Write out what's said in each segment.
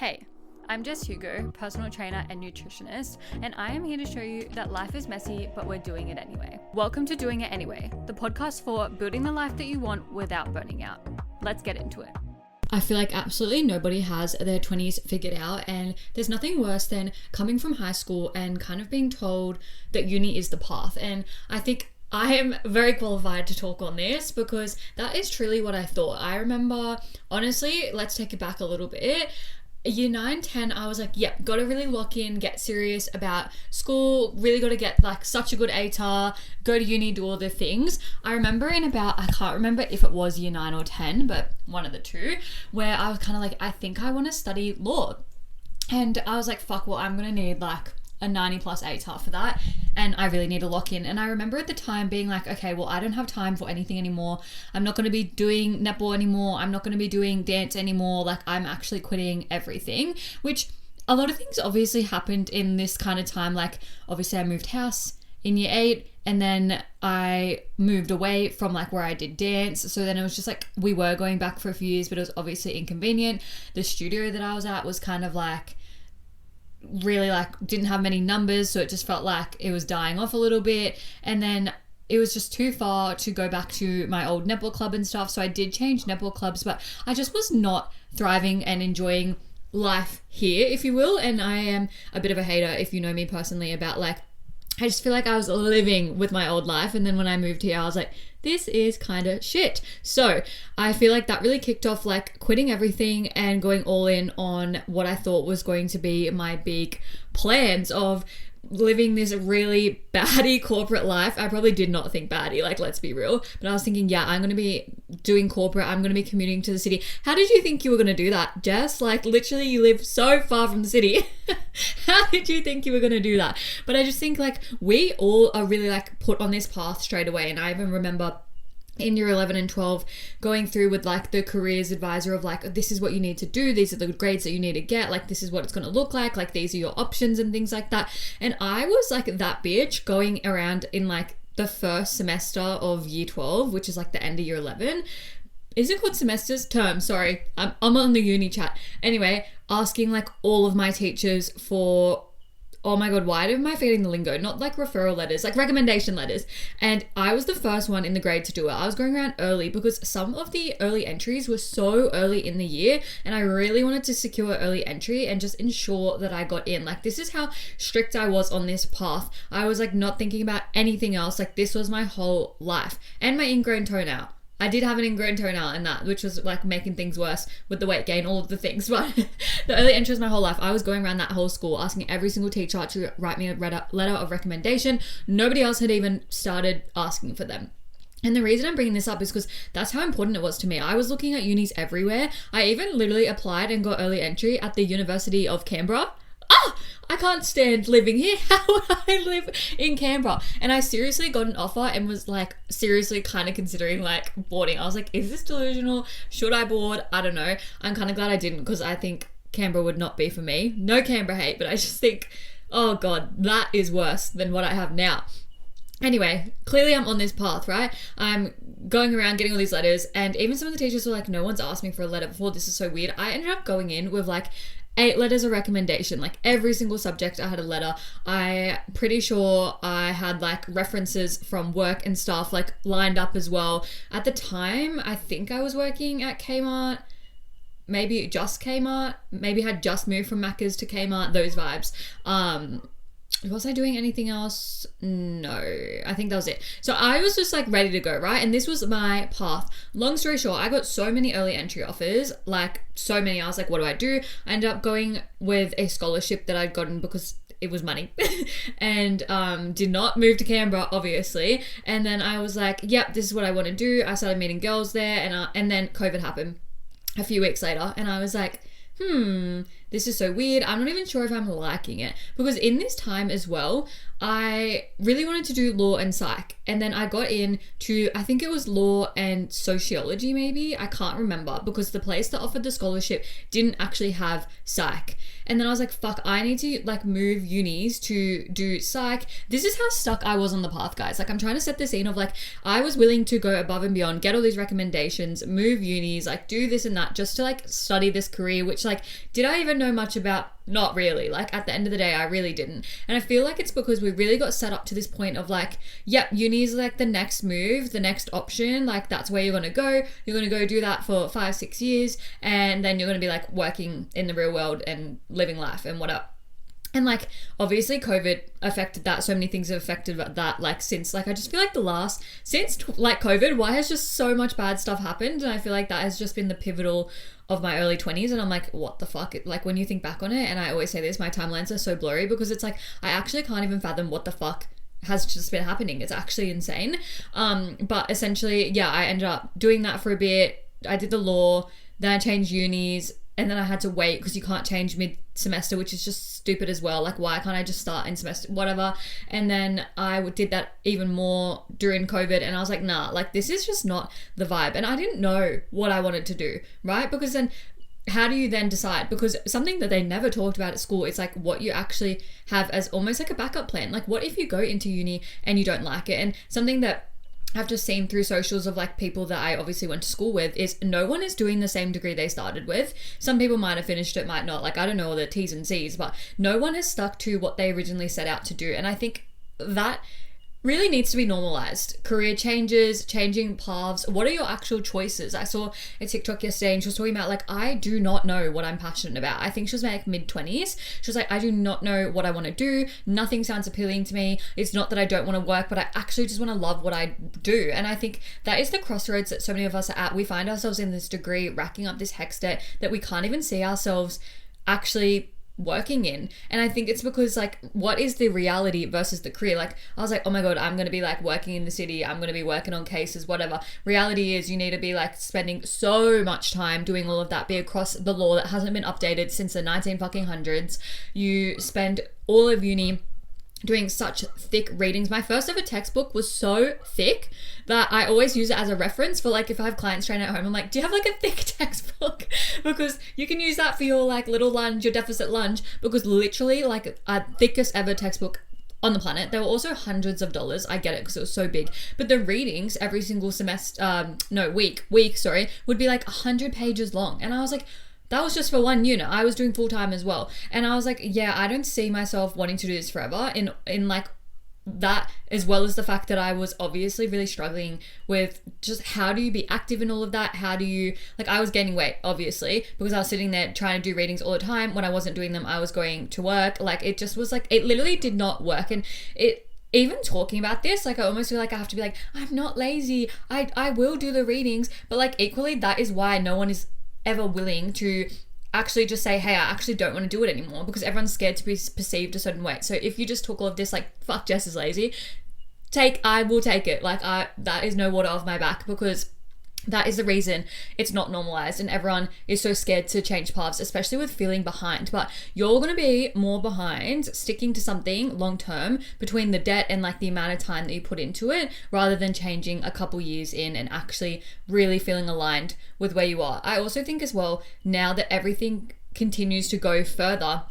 Hey, I'm Jess Hugo, personal trainer and nutritionist, and I am here to show you that life is messy, but we're doing it anyway. Welcome to Doing It Anyway, the podcast for building the life that you want without burning out. Let's get into it. I feel like absolutely nobody has their 20s figured out, and there's nothing worse than coming from high school and kind of being told that uni is the path. And I think I am very qualified to talk on this because that is truly what I thought. I remember, honestly, let's take it back a little bit. Year 9, 10, I was like, yep, got to really lock in, get serious about school, really got to get like such a good ATAR, go to uni, do all the things. I remember I can't remember if it was year 9 or 10, but one of the two, where I was kind of like, I think I want to study law. And I was like, fuck, well, I'm going to need like a 90 plus ATAR for that, and I really need to lock in. And I remember at the time being like, okay, well, I don't have time for anything anymore. I'm not going to be doing netball anymore. I'm not going to be doing dance anymore. Like, I'm actually quitting everything, which a lot of things obviously happened in this kind of time. Like, obviously I moved house in year 8, and then I moved away from like where I did dance. So then it was just like, we were going back for a few years, but it was obviously inconvenient. The studio that I was at was kind of like really like didn't have many numbers, so it just felt like it was dying off a little bit, and then it was just too far to go back to my old netball club and stuff. So I did change netball clubs, but I just was not thriving and enjoying life here, if you will. And I am a bit of a hater, if you know me personally, about like, I just feel like I was living with my old life, and then when I moved here I was like, this is kind of shit. So I feel like that really kicked off like quitting everything and going all in on what I thought was going to be my big plans of living this really baddie corporate life. I probably did not think baddie, like, let's be real, but I was thinking, yeah, I'm going to be doing corporate, I'm going to be commuting to the city. How did you think you were going to do that, Jess? Like, literally you live so far from the city. How did you think you were going to do that? But I just think like we all are really like put on this path straight away. And I even remember in year 11 and 12 going through with like the careers advisor of like, this is what you need to do, these are the grades that you need to get, like this is what it's going to look like these are your options and things like that. And I was like that bitch going around in like the first semester of year 12, which is like the end of year 11. Is it called semesters? Term, sorry. I'm on the uni chat. Anyway, asking like all of my teachers for, oh my God, why am I forgetting the lingo? Not like referral letters, like recommendation letters. And I was the first one in the grade to do it. I was going around early because some of the early entries were so early in the year, and I really wanted to secure early entry and just ensure that I got in. Like, this is how strict I was on this path. I was like not thinking about anything else. Like, this was my whole life. And my ingrown toenail. I did have an ingrown toenail in that, which was like making things worse with the weight gain, all of the things. But the early entry was my whole life. I was going around that whole school asking every single teacher to write me a letter of recommendation. Nobody else had even started asking for them. And the reason I'm bringing this up is because that's how important it was to me. I was looking at unis everywhere. I even literally applied and got early entry at the University of Canberra. I can't stand living here. How would I live in Canberra? And I seriously got an offer and was like seriously kind of considering like boarding. I was like, is this delusional? Should I board? I don't know. I'm kind of glad I didn't, because I think Canberra would not be for me. No Canberra hate, but I just think, oh God, that is worse than what I have now. Anyway, clearly I'm on this path, right? I'm going around getting all these letters, and even some of the teachers were like, no one's asked me for a letter before. This is so weird. I ended up going in with like 8 letters of recommendation. Like every single subject I had a letter. I'm pretty sure I had like references from work and stuff like lined up as well. At the time, I think I was working at Kmart, maybe just Kmart, maybe had just moved from Macca's to Kmart, those vibes. Was I doing anything else? No, I think that was it. So I was just like ready to go, right? And this was my path. Long story short, I got so many early entry offers, like so many. I was like, what do I do? I ended up going with a scholarship that I'd gotten because it was money and did not move to Canberra, obviously. And then I was like, yep, this is what I want to do. I started meeting girls there, and then COVID happened a few weeks later, and I was like, this is so weird. I'm not even sure if I'm liking it, because in this time as well, I really wanted to do law and psych. And then I got into, I think it was law and sociology, maybe. I can't remember, because the place that offered the scholarship didn't actually have psych. And then I was like, fuck, I need to like move unis to do psych. This is how stuck I was on the path, guys. Like I'm trying to set the scene of like, I was willing to go above and beyond, get all these recommendations, move unis, like do this and that just to like study this career, which like, did I even know much about? Not really. Like at the end of the day, I really didn't. And I feel like it's because we really got set up to this point of like, yep, uni is like the next move, the next option. Like that's where you're going to go. You're going to go do that for 5-6 years. And then you're going to be like working in the real world and living life and whatever. And like, obviously COVID affected that. So many things have affected that. Like since like, I just feel like since like COVID, why has just so much bad stuff happened? And I feel like that has just been the pivotal of my early 20s. And I'm like, what the fuck? Like when you think back on it, and I always say this, my timelines are so blurry because it's like, I actually can't even fathom what the fuck has just been happening. It's actually insane. But essentially, yeah, I ended up doing that for a bit. I did the law, then I changed unis, and then I had to wait because you can't change mid-semester, which is just stupid as well. Like, why can't I just start in semester, whatever? And then I did that even more during COVID, and I was like, nah, like this is just not the vibe. And I didn't know what I wanted to do, right? Because then how do you then decide? Because something that they never talked about at school is like what you actually have as almost like a backup plan. Like what if you go into uni and you don't like it? And something that I've just seen through socials of like people that I obviously went to school with is no one is doing the same degree they started with. Some people might have finished it, might not. Like I don't know all the T's and C's, but no one has stuck to what they originally set out to do. And I think that really needs to be normalized. Career changes, changing paths. What are your actual choices? I saw a TikTok yesterday and she was talking about like, I do not know what I'm passionate about. I think she was like mid-20s. She was like, I do not know what I want to do. Nothing sounds appealing to me. It's not that I don't want to work, but I actually just want to love what I do. And I think that is the crossroads that so many of us are at. We find ourselves in this degree, racking up this HECS debt that we can't even see ourselves actually working in. And I think it's because like, what is the reality versus the career? Like I was like, oh my god, I'm going to be like working in the city, I'm going to be working on cases, whatever. Reality is you need to be like spending so much time doing all of that, be across the law that hasn't been updated since the 1900s. You spend all of uni doing such thick readings. My first ever textbook was so thick that I always use it as a reference for like if I have clients training at home, I'm like, do you have like a thick textbook? Because you can use that for your like little lunge, your deficit lunge, because literally like a thickest ever textbook on the planet. There were also hundreds of dollars. I get it because it was so big. But the readings every single week, would be like 100 pages long. And I was like, that was just for one unit. I was doing full-time as well. And I was like, yeah, I don't see myself wanting to do this forever in like that, as well as the fact that I was obviously really struggling with just how do you be active in all of that? How do you, like I was gaining weight, obviously, because I was sitting there trying to do readings all the time. When I wasn't doing them, I was going to work. Like it just was like, it literally did not work. And even talking about this, like I almost feel like I have to be like, I'm not lazy. I will do the readings. But like equally, that is why no one is ever willing to actually just say, hey, I actually don't want to do it anymore, because everyone's scared to be perceived a certain way. So if you just took all of this like, fuck, Jess is lazy, I will take it. Like that is no water off my back, because that is the reason it's not normalized and everyone is so scared to change paths, especially with feeling behind. But you're going to be more behind sticking to something long term between the debt and like the amount of time that you put into it, rather than changing a couple years in and actually really feeling aligned with where you are. I also think as well, now that everything continues to go further,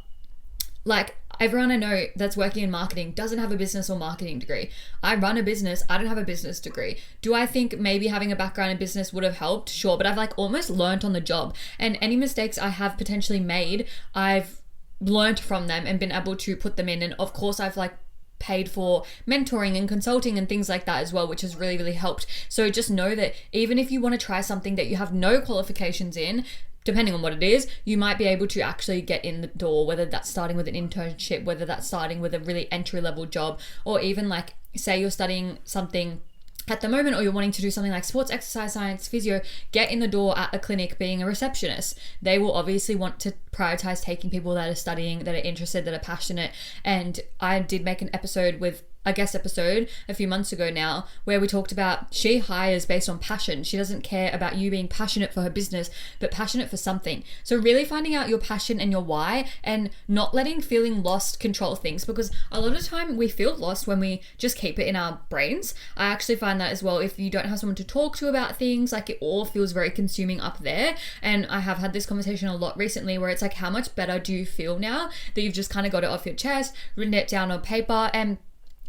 like everyone I know that's working in marketing doesn't have a business or marketing degree. I run a business. I don't have a business degree. Do I think maybe having a background in business would have helped? Sure. But I've like almost learned on the job, and any mistakes I have potentially made, I've learned from them and been able to put them in. And of course I've like paid for mentoring and consulting and things like that as well, which has really, really helped. So just know that even if you want to try something that you have no qualifications in, depending on what it is, you might be able to actually get in the door, whether that's starting with an internship, whether that's starting with a really entry-level job, or even like, say you're studying something at the moment, or you're wanting to do something like sports, exercise science, physio, get in the door at a clinic being a receptionist. They will obviously want to prioritize taking people that are studying, that are interested, that are passionate. And I did make an episode with a guest episode a few months ago now where we talked about she hires based on passion. She doesn't care about you being passionate for her business, but passionate for something. So really finding out your passion and your why, and not letting feeling lost control things, because a lot of the time we feel lost when we just keep it in our brains. I actually find that as well, if you don't have someone to talk to about things, like it all feels very consuming up there. And I have had this conversation a lot recently where it's like, how much better do you feel now that you've just kind of got it off your chest, written it down on paper, and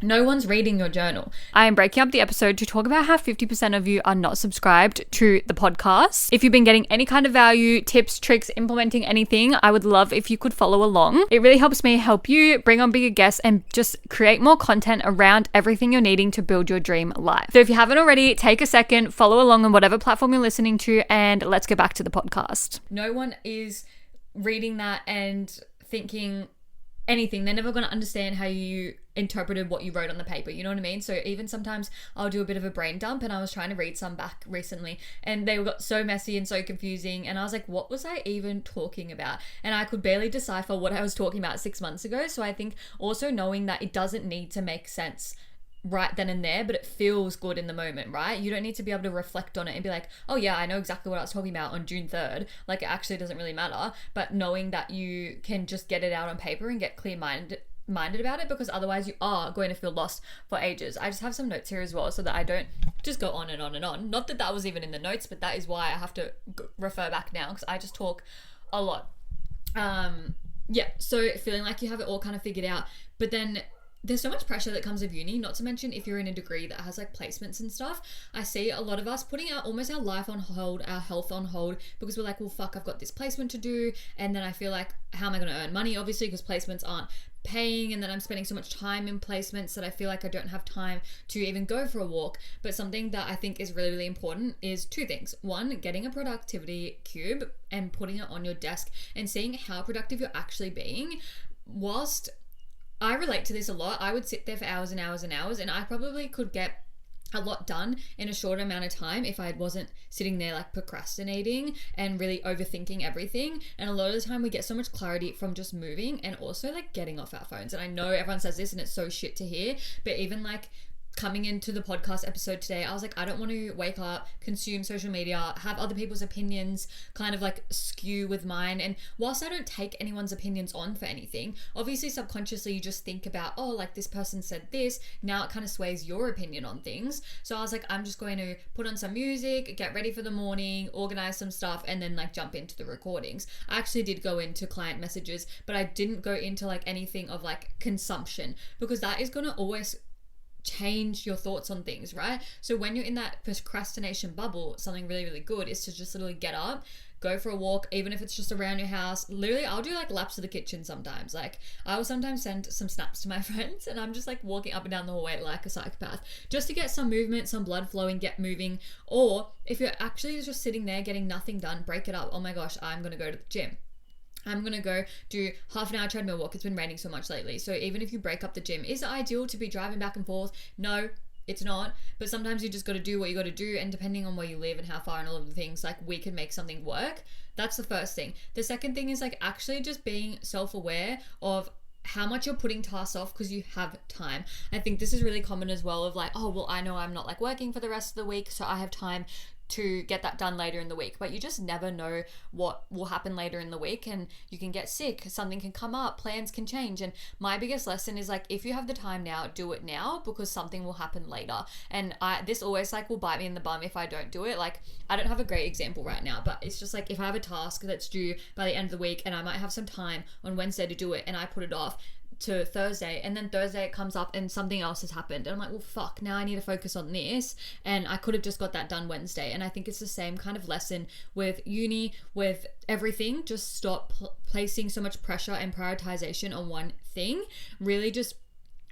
no one's reading your journal. I am breaking up the episode to talk about how 50% of you are not subscribed to the podcast. If you've been getting any kind of value, tips, tricks, implementing anything, I would love if you could follow along. It really helps me help you bring on bigger guests and just create more content around everything you're needing to build your dream life. So if you haven't already, take a second, follow along on whatever platform you're listening to, and let's get back to the podcast. No one is reading that and thinking anything. They're never going to understand how you interpreted what you wrote on the paper, you know what I mean? So even sometimes I'll do a bit of a brain dump, and I was trying to read some back recently and they got so messy and so confusing, and I was like, what was I even talking about? And I could barely decipher what I was talking about 6 months ago. So I think also knowing that it doesn't need to make sense right then and there, but it feels good in the moment, right? You don't need to be able to reflect on it and be like, oh yeah, I know exactly what I was talking about on June 3rd. Like, it actually doesn't really matter. But knowing that you can just get it out on paper and get clear-minded about it, because otherwise you are going to feel lost for ages. I just have some notes here as well so that I don't just go on and on and on. Not that that was even in the notes, but that is why I have to refer back now, because I just talk a lot. So feeling like you have it all kind of figured out, but then there's so much pressure that comes with uni, not to mention if you're in a degree that has like placements and stuff. I see a lot of us putting out almost our life on hold, our health on hold, because we're like, well, fuck, I've got this placement to do. And then I feel like, how am I going to earn money? Obviously, because placements aren't paying, and then I'm spending so much time in placements that I feel like I don't have time to even go for a walk. But something that I think is really, really important is two things. One, getting a productivity cube and putting it on your desk and seeing how productive you're actually being. Whilst I relate to this a lot, I would sit there for hours and hours and hours, and I probably could get a lot done in a short amount of time if I wasn't sitting there like procrastinating and really overthinking everything. And a lot of the time we get so much clarity from just moving and also like getting off our phones. And I know everyone says this and it's so shit to hear, but even like coming into the podcast episode today, I was like, I don't want to wake up, consume social media, have other people's opinions kind of like skew with mine. And whilst I don't take anyone's opinions on for anything, obviously subconsciously you just think about, oh, like this person said this, now it kind of sways your opinion on things. So I was like, I'm just going to put on some music, get ready for the morning, organize some stuff, and then like jump into the recordings. I actually did go into client messages, but I didn't go into like anything of like consumption, because that is going to always change your thoughts on things, right? So when you're in that procrastination bubble, something really, really good is to just literally get up, go for a walk, even if it's just around your house. Literally, I'll do like laps of the kitchen sometimes. Like, I will sometimes send some snaps to my friends and I'm just like walking up and down the hallway like a psychopath, just to get some movement, some blood flowing, get moving. Or if you're actually just sitting there getting nothing done, break it up. Oh my gosh, I'm gonna go to the gym. I'm going to go do half an hour treadmill walk. It's been raining so much lately. So even if you break up the gym, is it ideal to be driving back and forth? No, it's not. But sometimes you just got to do what you got to do. And depending on where you live and how far and all of the things, like we can make something work. That's the first thing. The second thing is like actually just being self-aware of how much you're putting tasks off because you have time. I think this is really common as well, of like, oh, well, I know I'm not like working for the rest of the week, so I have time to get that done later in the week. But you just never know what will happen later in the week, and you can get sick, something can come up, plans can change. And my biggest lesson is like, if you have the time now, do it now, because something will happen later. And this always like will bite me in the bum if I don't do it. Like, I don't have a great example right now, but it's just like, if I have a task that's due by the end of the week and I might have some time on Wednesday to do it, and I put it off to Thursday, and then Thursday it comes up and something else has happened, and I'm like, well, fuck, now I need to focus on this, and I could have just got that done Wednesday. And I think it's the same kind of lesson with uni, with everything. Just stop placing so much pressure and prioritization on one thing. Really just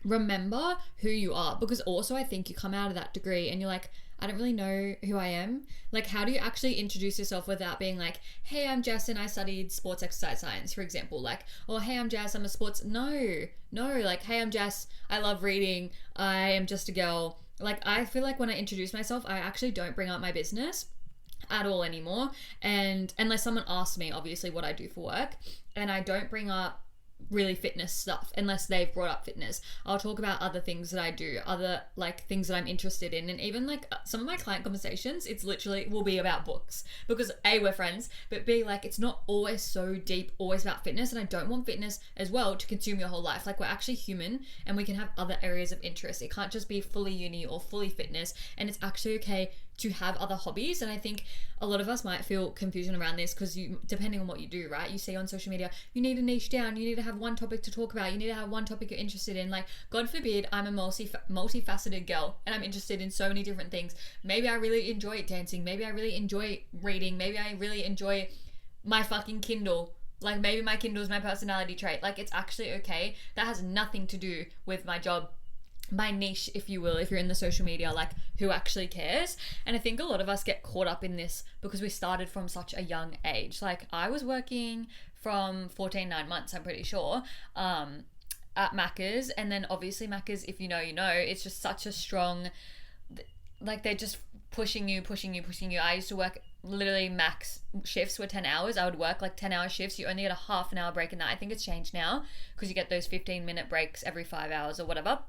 remember who you are, because also I think you come out of that degree and you're like, I don't really know who I am. Like, how do you actually introduce yourself without being like, hey, I'm Jess and I studied sports exercise science, for example. Like, or hey, I'm Jess, I'm a sports... No, like, hey, I'm Jess, I love reading, I am just a girl. Like, I feel like when I introduce myself, I actually don't bring up my business at all anymore. And unless someone asks me, obviously, what I do for work, and I don't bring up really fitness stuff unless they've brought up fitness. I'll talk about other things that I do, other like things that I'm interested in, and even like some of my client conversations, it's literally will be about books, because A, we're friends, but B, like it's not always so deep, always about fitness, and I don't want fitness as well to consume your whole life. Like we're actually human and we can have other areas of interest. It can't just be fully uni or fully fitness, and it's actually okay to have other hobbies. And I think a lot of us might feel confusion around this because you, depending on what you do, right, you see on social media, you need to niche down, you need to have one topic to talk about, you need to have one topic you're interested in. Like, God forbid I'm a multifaceted girl and I'm interested in so many different things. Maybe I really enjoy dancing, maybe I really enjoy reading, maybe I really enjoy my fucking Kindle. Like maybe my Kindle is my personality trait. Like it's actually okay. That has nothing to do with my job, my niche, if you will, if you're in the social media, like who actually cares. And I think a lot of us get caught up in this because we started from such a young age. Like I was working from 9 months, I'm pretty sure, at Macca's. And then obviously Macca's, if you know, you know, it's just such a strong, like they're just pushing you. I used to work literally max shifts were 10 hours. I would work like 10-hour shifts. You only get a half an hour break in that. I think it's changed now because you get those 15-minute breaks every 5 hours or whatever.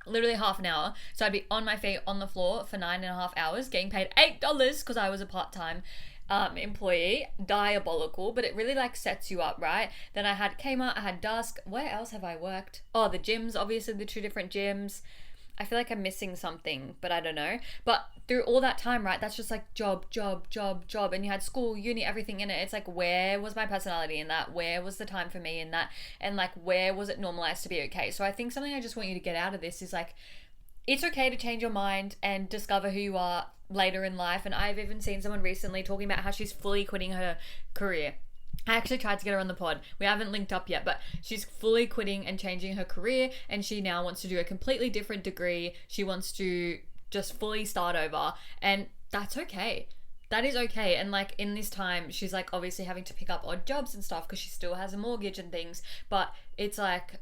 Literally half an hour. So I'd be on my feet on the floor for 9.5 hours, getting paid $8 because I was a part-time employee. Diabolical, but it really like sets you up, right? Then I had Kmart, I had Dusk. Where else have I worked? Oh, the gyms, obviously the 2 different gyms. I feel like I'm missing something, but I don't know. But through all that time, right, that's just like job. And you had school, uni, everything in it. It's like, where was my personality in that? Where was the time for me in that? And like, where was it normalized to be okay? So I think something I just want you to get out of this is like, it's okay to change your mind and discover who you are later in life. And I've even seen someone recently talking about how she's fully quitting her career. I actually tried to get her on the pod. We haven't linked up yet, but she's fully quitting and changing her career, and she now wants to do a completely different degree. She wants to just fully start over, and that's okay. That is okay. And like in this time, she's like obviously having to pick up odd jobs and stuff because she still has a mortgage and things, but it's like,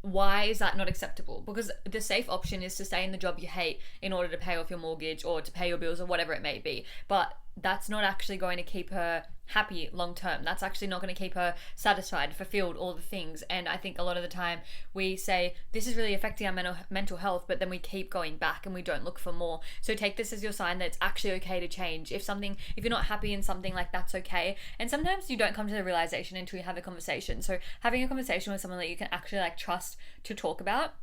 why is that not acceptable? Because the safe option is to stay in the job you hate in order to pay off your mortgage or to pay your bills or whatever it may be. But that's not actually going to keep her happy long term. That's actually not going to keep her satisfied, fulfilled, all the things. And I think a lot of the time we say this is really affecting our mental health, but then we keep going back and we don't look for more. So take this as your sign that it's actually okay to change. If you're not happy in something, like that's okay. And sometimes you don't come to the realization until you have a conversation. So having a conversation with someone that you can actually like trust to talk about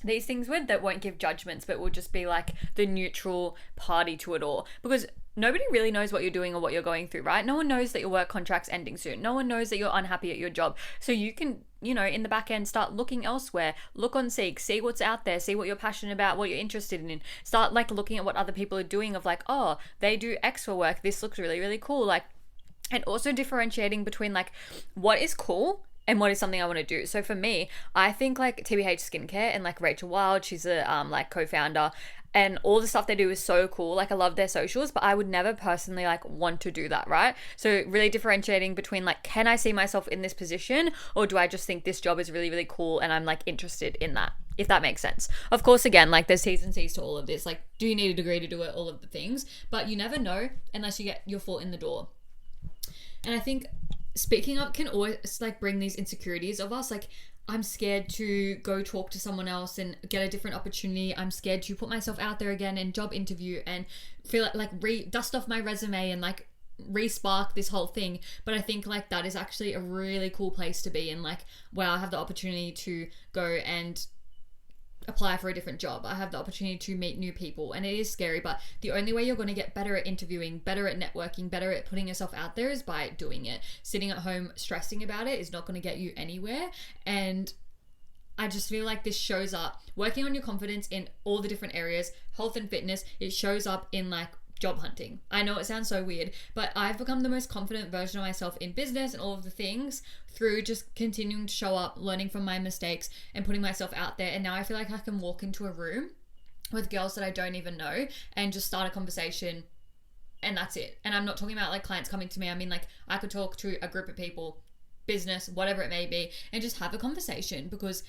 these things with, that won't give judgments, but will just be like the neutral party to it all. Because nobody really knows what you're doing or what you're going through, right? No one knows that your work contract's ending soon. No one knows that you're unhappy at your job. So you can, you know, in the back end, start looking elsewhere. Look on Seek, see what's out there, see what you're passionate about, what you're interested in. Start like looking at what other people are doing of like, oh, they do X for work. This looks really, really cool. Like, and also differentiating between like what is cool and what is something I want to do. So for me, I think like TBH Skincare and like Rachel Wild, she's a like co-founder, and all the stuff they do is so cool. Like I love their socials, but I would never personally like want to do that, right? So really differentiating between like, can I see myself in this position, or do I just think this job is really, really cool and I'm like interested in that? If that makes sense. Of course, again, like there's T's and C's to all of this. Like, do you need a degree to do it? All of the things, but you never know unless you get your foot in the door. And I think speaking up can always like bring these insecurities of us. Like, I'm scared to go talk to someone else and get a different opportunity. I'm scared to put myself out there again and job interview and feel like dust off my resume and like re-spark this whole thing. But I think like that is actually a really cool place to be, and like, wow, I have the opportunity to go and apply for a different job. I have the opportunity to meet new people, and it is scary, but the only way you're going to get better at interviewing, better at networking, better at putting yourself out there is by doing it. Sitting at home stressing about it is not going to get you anywhere. And I just feel like this shows up, working on your confidence in all the different areas, health and fitness, it shows up in like job hunting. I know it sounds so weird, but I've become the most confident version of myself in business and all of the things through just continuing to show up, learning from my mistakes and putting myself out there. And now I feel like I can walk into a room with girls that I don't even know and just start a conversation, and that's it. And I'm not talking about like clients coming to me. I mean, like I could talk to a group of people, business, whatever it may be, and just have a conversation, because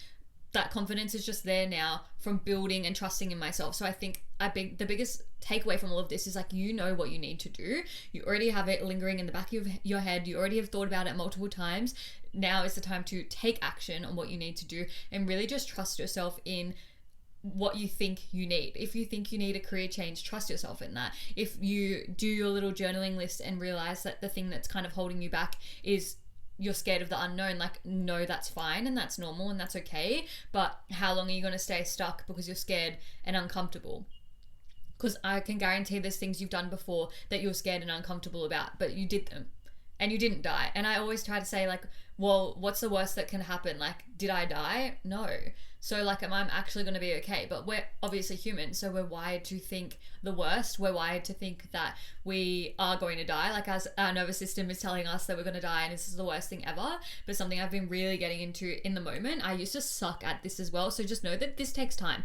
that confidence is just there now from building and trusting in myself. So I think the biggest takeaway from all of this is like, you know what you need to do. You already have it lingering in the back of your head. You already have thought about it multiple times. Now is the time to take action on what you need to do and really just trust yourself in what you think you need. If you think you need a career change, trust yourself in that. If you do your little journaling list and realize that the thing that's kind of holding you back is you're scared of the unknown, like, no, that's fine and that's normal and that's okay. But how long are you going to stay stuck because you're scared and uncomfortable? Because I can guarantee there's things you've done before that you're scared and uncomfortable about, but you did them and you didn't die. And I always try to say, like, well, what's the worst that can happen? Like, did I die? No. So, like, am I actually going to be okay? But we're obviously human, so we're wired to think the worst. We're wired to think that we are going to die. Like, as our nervous system is telling us that we're going to die and this is the worst thing ever. But something I've been really getting into in the moment, I used to suck at this as well. So just know that this takes time.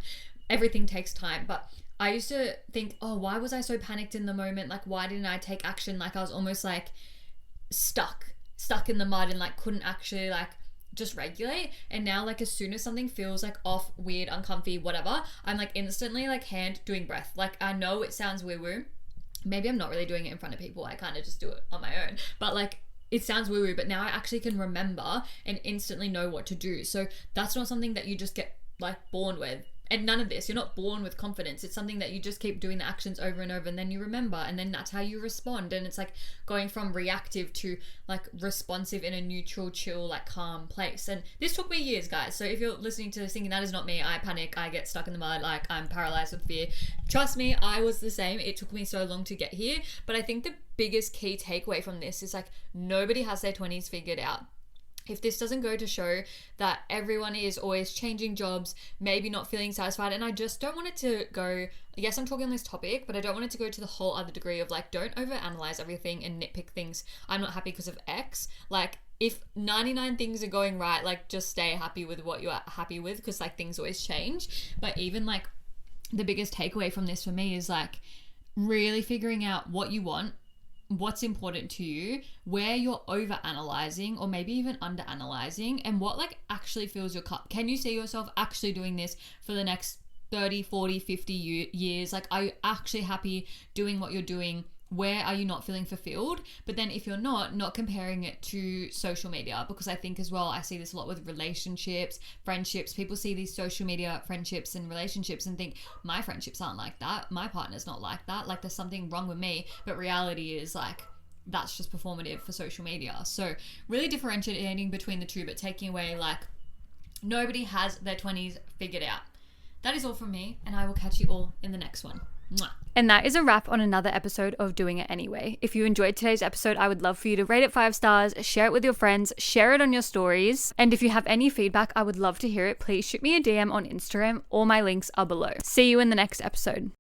Everything takes time. But I used to think, oh, why was I so panicked in the moment? Like, why didn't I take action? Like, I was almost like stuck in the mud and like couldn't actually like just regulate. And now, like, as soon as something feels like off, weird, uncomfy, whatever, I'm like instantly like hand doing breath. Like, I know it sounds woo woo. Maybe I'm not really doing it in front of people. I kind of just do it on my own. But like, it sounds woo woo, but now I actually can remember and instantly know what to do. So that's not something that you just get like born with. And none of this, you're not born with confidence. It's something that you just keep doing the actions over and over, and then you remember, and then that's how you respond. And it's like going from reactive to like responsive in a neutral, chill, like calm place. And this took me years, guys. So if you're listening to this thinking that is not me, I panic, I get stuck in the mud, like I'm paralyzed with fear. Trust me, I was the same. It took me so long to get here. But I think the biggest key takeaway from this is like, nobody has their 20s figured out. If this doesn't go to show that everyone is always changing jobs, maybe not feeling satisfied, and I just don't want it to go, yes, I'm talking on this topic, but I don't want it to go to the whole other degree of like, don't overanalyze everything and nitpick things. I'm not happy because of X. Like, if 99 things are going right, like, just stay happy with what you're happy with, because like things always change. But even like the biggest takeaway from this for me is like really figuring out what you want, what's important to you, where you're over analyzing or maybe even under analyzing, and what like actually fills your cup. Can you see yourself actually doing this for the next 30, 40, 50 years? Like, are you actually happy doing what you're doing? Where are you not feeling fulfilled? But then if you're not comparing it to social media, because I think as well, I see this a lot with relationships, friendships. People see these social media friendships and relationships and think, my friendships aren't like that. My partner's not like that. Like, there's something wrong with me. But reality is like, that's just performative for social media. So really differentiating between the two, but taking away like, nobody has their 20s figured out. That is all from me, and I will catch you all in the next one. Mwah. And that is a wrap on another episode of Doing It Anyway. If you enjoyed today's episode, I would love for you to rate it 5 stars, share it with your friends, share it on your stories. And if you have any feedback, I would love to hear it. Please shoot me a DM on Instagram. All my links are below. See you in the next episode.